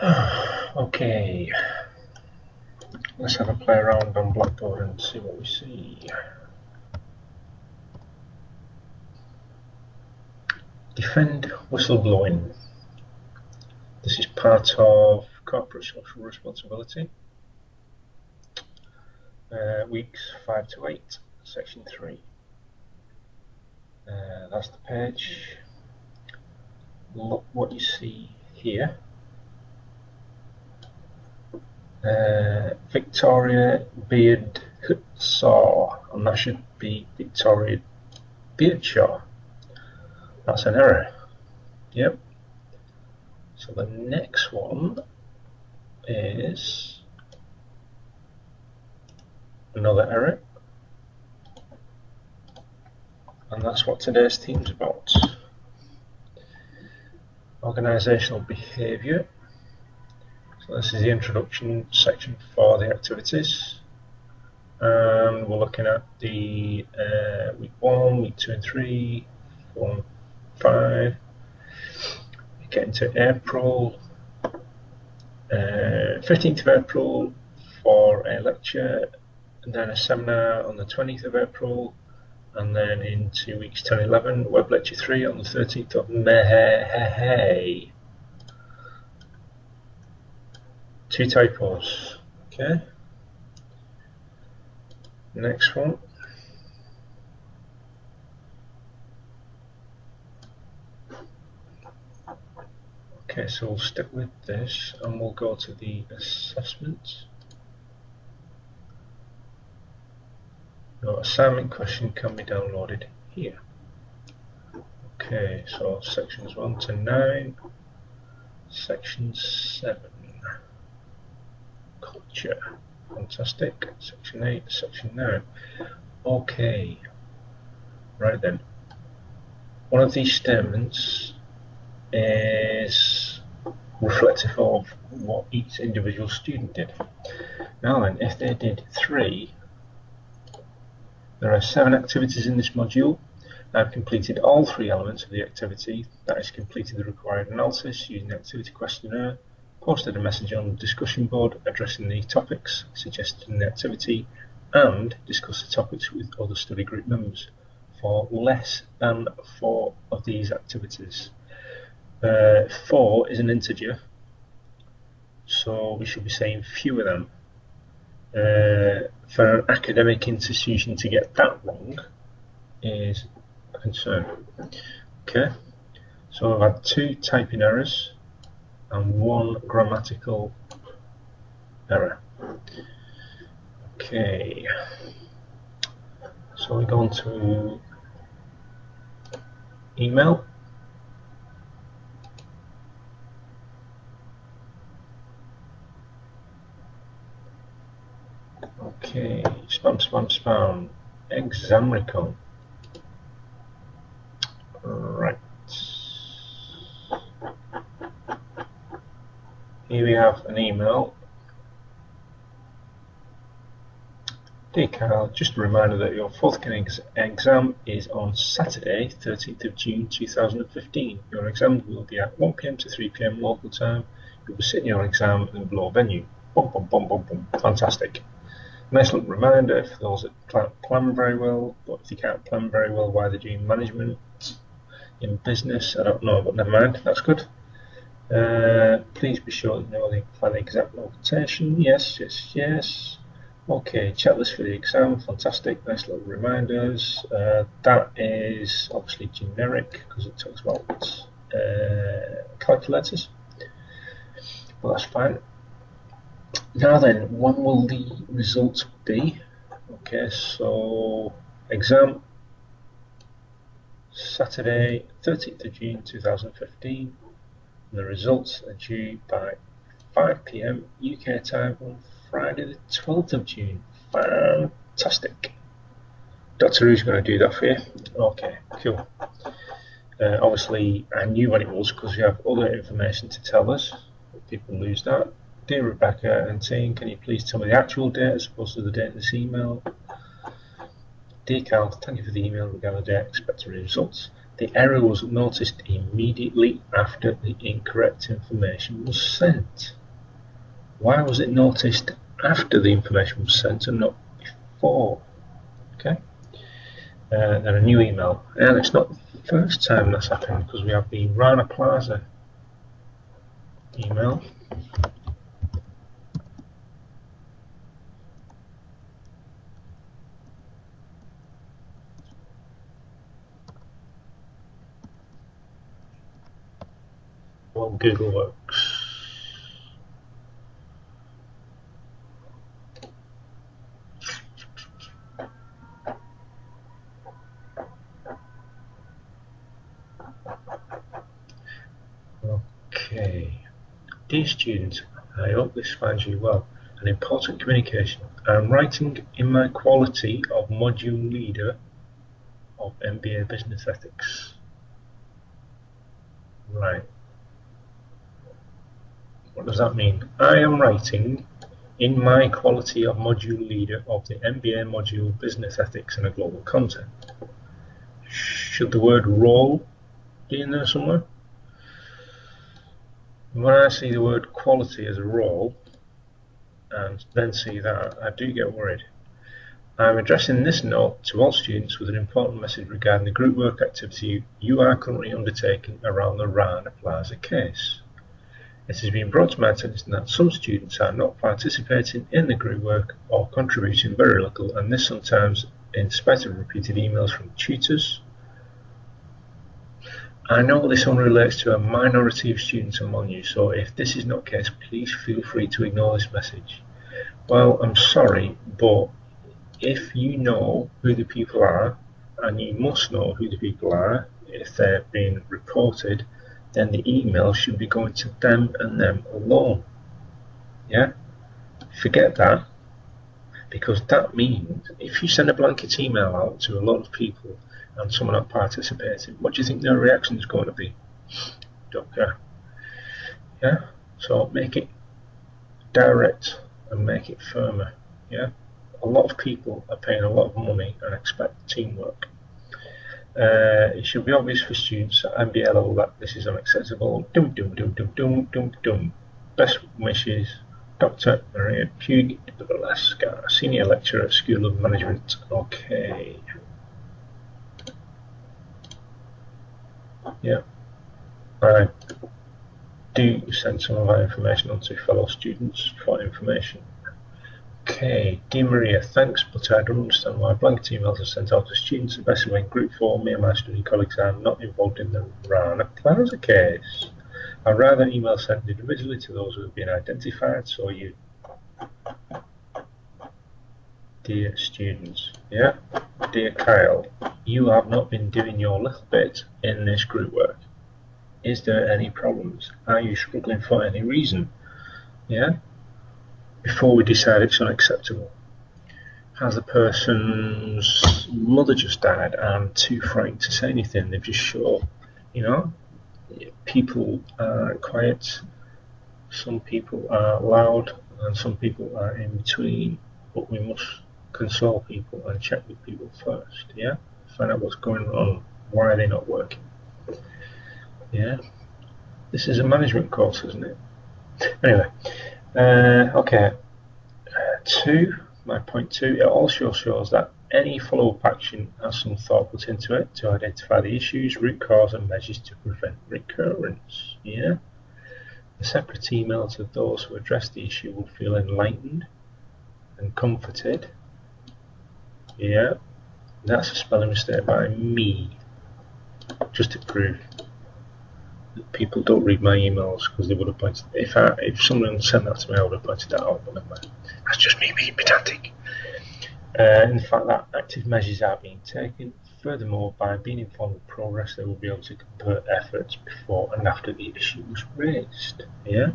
Okay, let's have a play around on Blackboard and see what we see. Defend whistleblowing. This is part of corporate social responsibility. Weeks 5 to 8, section 3. That's the page. Look what you see here. Victoria Beardshaw, and that should be Victoria Beardshaw. That's an error. Yep. So the next one is another error, and that's what today's theme's about. Organisational behaviour. So this is the introduction section for the activities, and we're looking at the week 1, week 2 and 3, 4 and 5. We get into April, 15th of April for a lecture, and then a seminar on the 20th of April, and then into weeks 10 and 11, web lecture 3 on the 13th of May. 2 typos. Okay. Next one. Okay, so we'll stick with this and we'll go to the assessment. Your assignment question can be downloaded here. Okay, so sections 1 to 9, section 7, culture, fantastic, section 8, section 9. Okay, right then, one of these statements is reflective of what each individual student did. Now then, if they did 3, there are 7 activities in this module. I've completed all 3 elements of the activity, that is, completed the required analysis using the activity questionnaire, posted a message on the discussion board addressing the topics suggested in the activity, and discussed the topics with other study group members for less than 4 of these activities. 4 is an integer, so we should be saying fewer than. For an academic institution to get that wrong is a concern. Okay, so I've had 2 typing errors and 1 grammatical error. Okay, so we go on to email. Okay, spam, exam recon. Right. Here we have an email. Dear Carl, just a reminder that your forthcoming exam is on Saturday, 13th of June 2015. Your exam will be at 1 PM to 3 PM local time. You'll be sitting your exam in below venue. Boom, boom, boom, boom, boom. Fantastic. Nice little reminder for those that can't plan very well, but if you can't plan very well, why they're doing management in business, I don't know, but never mind, that's good. Please be sure you know the plan exact notation. Yes, yes, yes. Okay, checklist for the exam, fantastic, nice little reminders. That is obviously generic because it talks about calculators, but that's fine. Now then, when will the results be? Okay, so exam Saturday, 13th of June 2015. And the results are due by 5 PM UK time on Friday the 12th of June. Fantastic. Dr. Who's going to do that for you? Okay, cool. Obviously, I knew what it was because you have other information to tell us. People lose that. Dear Rebecca and team, can you please tell me the actual date as opposed to the date in this email? Dear Carl, thank you for the email regarding the expected results. The error was noticed immediately after the incorrect information was sent. Why was it noticed after the information was sent and not before? Okay. Then a new email, and it's not the first time that's happened because we have the Rana Plaza email. Well, Google works. Okay. Dear students, I hope this finds you well. An important communication. I am writing in my quality of module leader of MBA Business Ethics. Right. What does that mean? I am writing in my quality of module leader of the MBA module Business Ethics in a Global Context. Should the word role be in there somewhere? When I see the word quality as a role and then see that, I do get worried. I'm addressing this note to all students with an important message regarding the group work activity you are currently undertaking around the Rana Plaza case. It has been brought to my attention that some students are not participating in the group work or contributing very little, and this sometimes in spite of repeated emails from tutors. I know this only relates to a minority of students among you, so if this is not the case, please feel free to ignore this message. Well, I'm sorry, but if you know who the people are, and you must know who the people are if they're being reported, then the email should be going to them and them alone. Yeah? Forget that, because that means if you send a blanket email out to a lot of people and someone not participating, what do you think their reaction is going to be? Don't care. Yeah? So make it direct and make it firmer. Yeah? A lot of people are paying a lot of money and expect teamwork. It should be obvious for students at MBA level that this is unacceptable. Best wishes, Dr. Maria Puig, Senior Lecturer at School of Management. Okay. Yeah. I do send some of our information on to fellow students for information. Okay, dear Maria, thanks, but I don't understand why blanket emails are sent out to students, especially when Group 4, me and my study colleagues are not involved in the Rana Plaza case. I'd rather email sent individually to those who have been identified, so you, dear students, yeah, dear Kyle, you have not been doing your little bit in this group work. Is there any problems? Are you struggling for any reason? Yeah? Before we decide it's unacceptable. Has the person's mother just died and too frightened to say anything? They've just shot, people are quiet, some people are loud, and some people are in between, but we must console people and check with people first, yeah? Find out what's going on, why are they not working? Yeah? This is a management course, isn't it? Anyway, okay. My point two, it also shows that any follow-up action has some thought put into it to identify the issues, root cause, and measures to prevent recurrence. Yeah? A separate email to those who address the issue will feel enlightened and comforted. Yeah? That's a spelling mistake by me, just to prove that people don't read my emails, because they would have pointed. If someone sent that to me, I would have pointed that out, but never mind. That's just me being pedantic. In fact, that active measures are being taken. Furthermore, by being informed of progress, they will be able to compare efforts before and after the issue was raised. Yeah?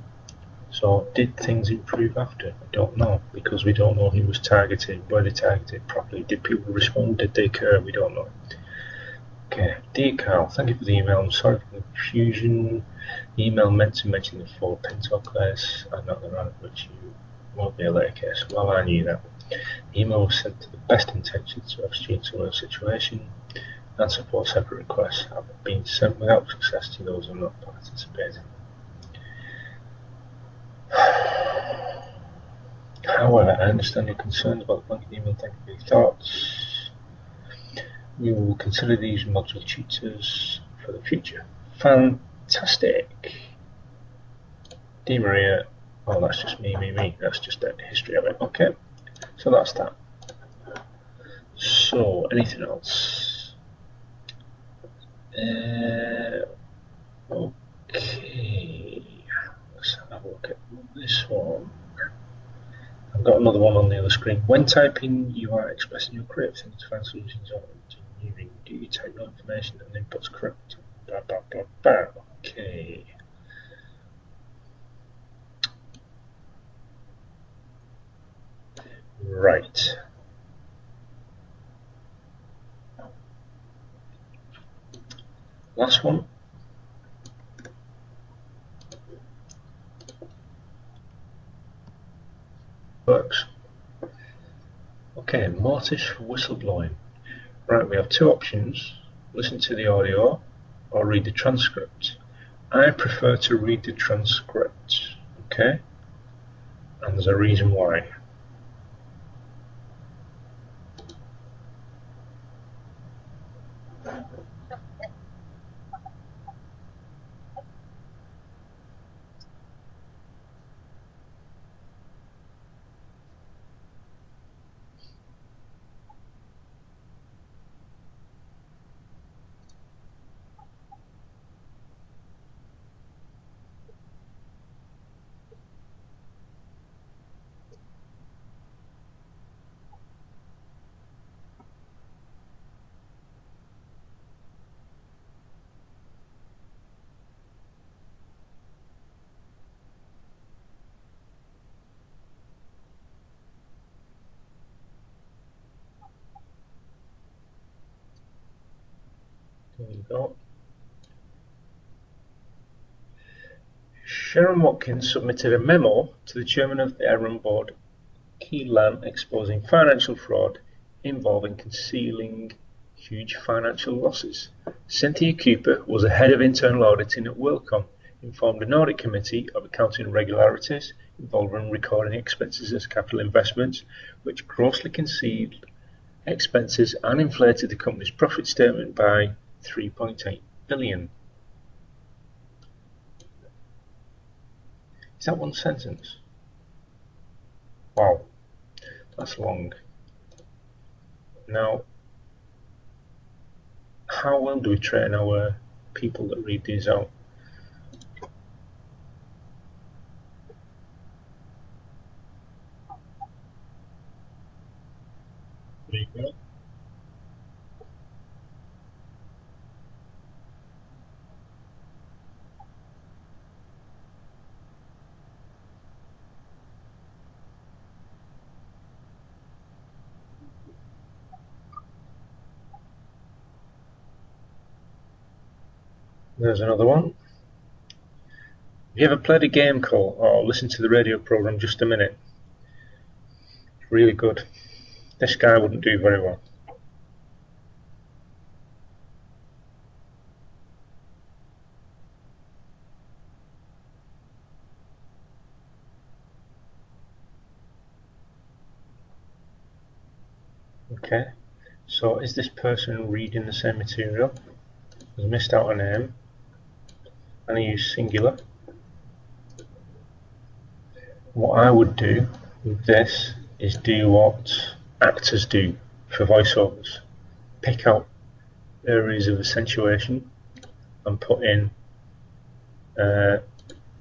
So, did things improve after? I don't know, because we don't know who was targeted, were they targeted properly, did people respond, did they care? We don't know. Okay, dear Carl, thank you for the email. I'm sorry for the confusion. The email meant to mention the 4 Pinto case and not the run which you won't be a later case. Well, I knew that. The email was sent to the best intentions to have students in a situation. and support separate requests have been sent without success to those who are not participating. However, I understand your concerns about the blanket email. Thank you for your thoughts. We will consider these module tutors for the future. Fantastic. Dear Maria, oh, that's just me. That's just the history of it. Okay, so that's that. So, anything else? Okay, let's have a look at this one. I've got another one on the other screen. When typing, you are expressing your creative thinking to find solutions or engineering. Do you type no information and inputs correct? Blah, blah, blah, blah. Okay. Right. Last one. Works. Okay, motives for whistleblowing. Right, we have two options. Listen to the audio or read the transcript. I prefer to read the transcript, okay? And there's a reason why. There you go. Sharon Watkins submitted a memo to the chairman of the Iron Board, Keelan, exposing financial fraud involving concealing huge financial losses. Cynthia Cooper was the head of internal auditing at WorldCom, informed an audit committee of accounting irregularities involving recording expenses as capital investments, which grossly concealed expenses and inflated the company's profit statement by $3.8 billion. Is that one sentence? Wow, that's long. Now, how well do we train our people that read these out? There you go. There's another one. Have you ever played a game called or listened to the radio program Just a Minute? Really good. This guy wouldn't do very well. Okay, so is this person reading the same material? Has missed out a name, and I use singular. What I would do with this is do what actors do for voiceovers. Pick out areas of accentuation and put in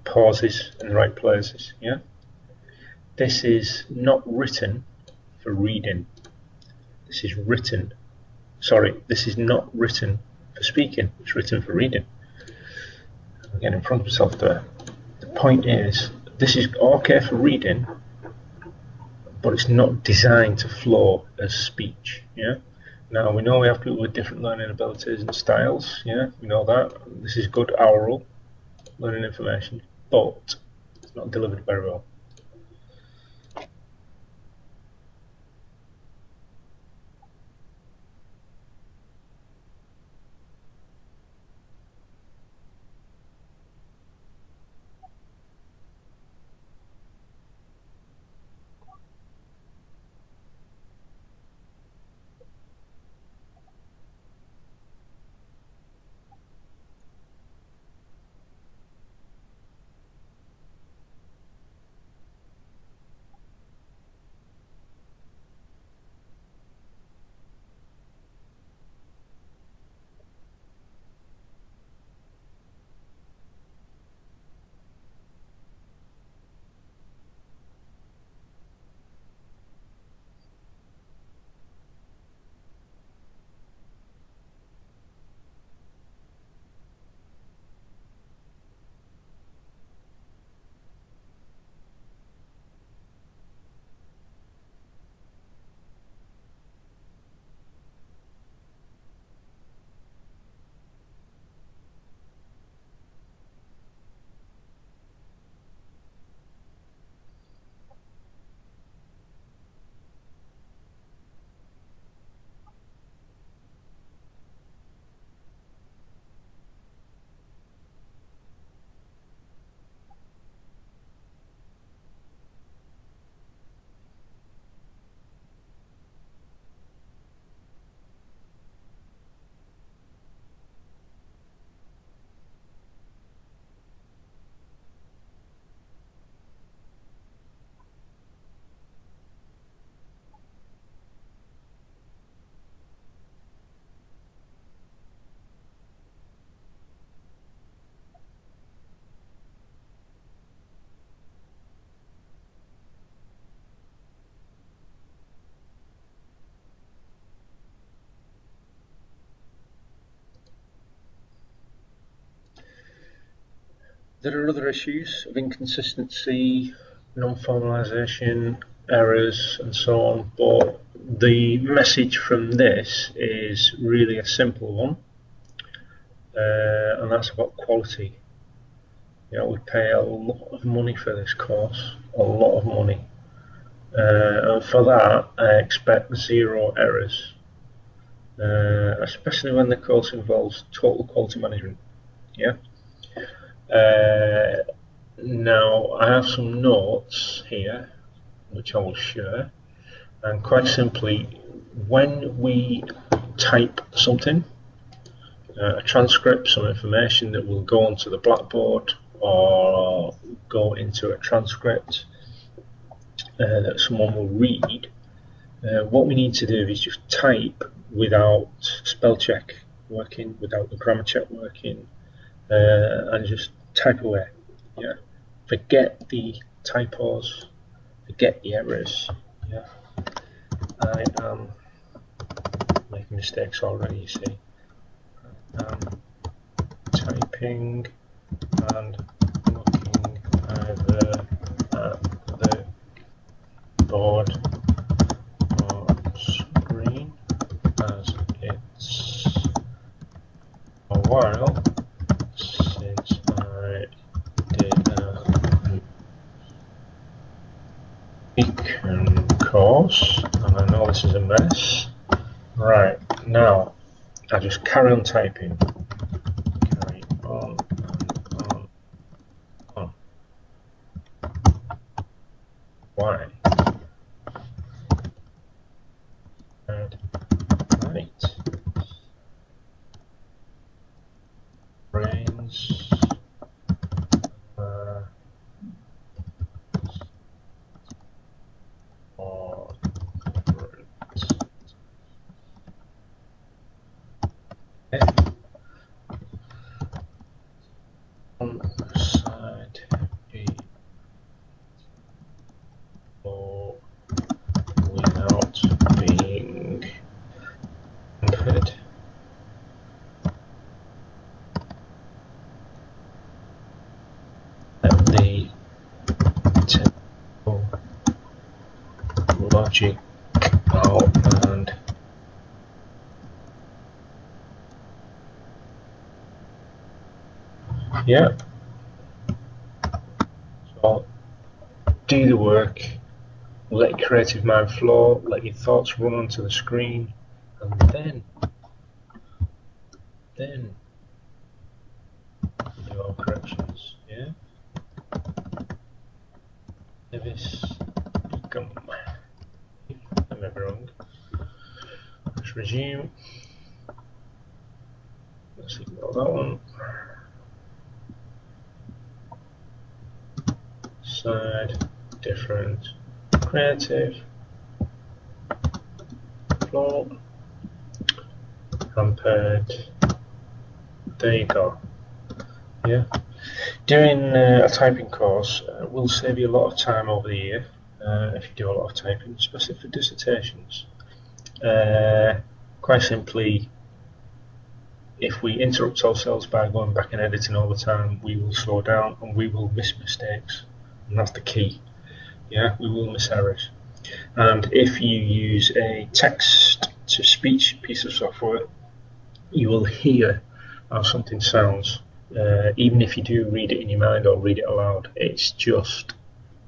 pauses in the right places. Yeah. This is not written for reading. This is written. Sorry, this is not written for speaking. It's written for reading. I'm getting in front of myself there. The point is, this is okay for reading, but it's not designed to flow as speech. Yeah. Now we know we have people with different learning abilities and styles. Yeah, we know that. This is good oral learning information, but it's not delivered very well. There are other issues of inconsistency, non-formalization, errors, and so on, but the message from this is really a simple one, and that's about quality. You know, we pay a lot of money for this course, a lot of money, and for that I expect 0 errors, especially when the course involves total quality management. Yeah. Now I have some notes here which I will share, and quite simply, when we type something, a transcript, some information that will go onto the blackboard or go into a transcript that someone will read, what we need to do is just type without spell check working, without the grammar check working, and just type away. Yeah, forget the typos, forget the errors. Yeah, I am making mistakes already. You see, typing and looking either at the board or screen as it's a while since I did a weekend course, and I know this is a mess. Right, now I just carry on typing. Carry on and on. Why? Right. Brains. Or on side B or without being input. Let the technical logic out and yeah. So do the work, let your creative mind flow, let your thoughts run onto the screen, and then do our corrections. Yeah. Nevis become. I may be wrong. Let's resume. Let's ignore that one. Side, different, creative, flow, compared. There you go. Yeah. Doing a typing course will save you a lot of time over the year if you do a lot of typing, especially for dissertations. Quite simply, if we interrupt ourselves by going back and editing all the time, we will slow down and we will miss mistakes, and that's the key. Yeah, we will miss errors. And if you use a text-to-speech piece of software, you will hear how something sounds. Even if you do read it in your mind or read it aloud, it's just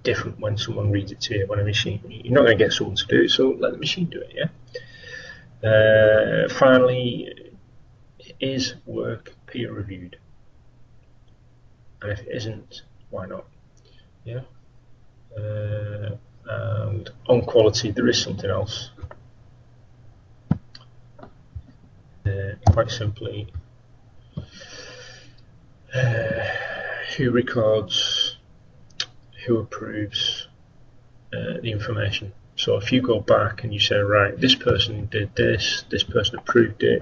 different when someone reads it to you. When a machine, you're not going to get someone to do it, so let the machine do it. Yeah. Finally, is work peer reviewed? And if it isn't, why not? Yeah. And on quality, there is something else. Quite simply, who records, who approves the information. So if you go back and you say, right, this person did this person approved it,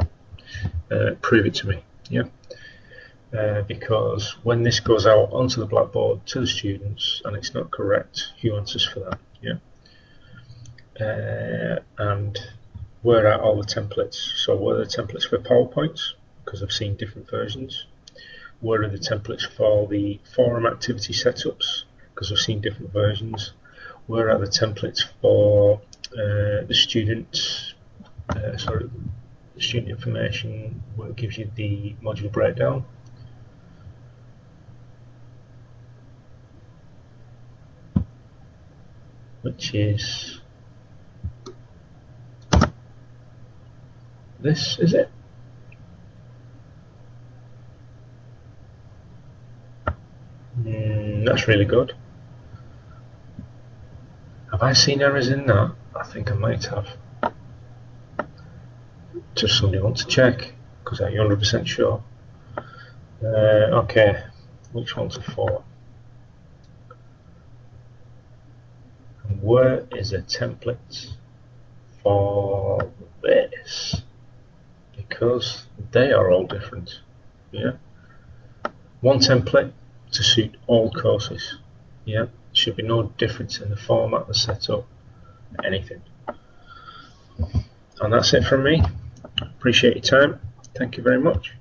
prove it to me. Yeah. Because when this goes out onto the blackboard to the students and it's not correct, who answers for that? Yeah. And where are all the templates? So where are the templates for PowerPoints? Because I've seen different versions. Where are the templates for the forum activity setups? Because we've seen different versions. Where are the templates for the student information, where it gives you the module breakdown? Which is this, is it? That's really good. Have I seen errors in that? I think I might have. Just somebody wants to check, because I'm 100% sure. Okay, which one's it for? And where is a template for this? Because they are all different. Yeah, one template to suit all courses. Yeah, should be no difference in the format, the setup, anything. And that's it from me. Appreciate your time. Thank you very much.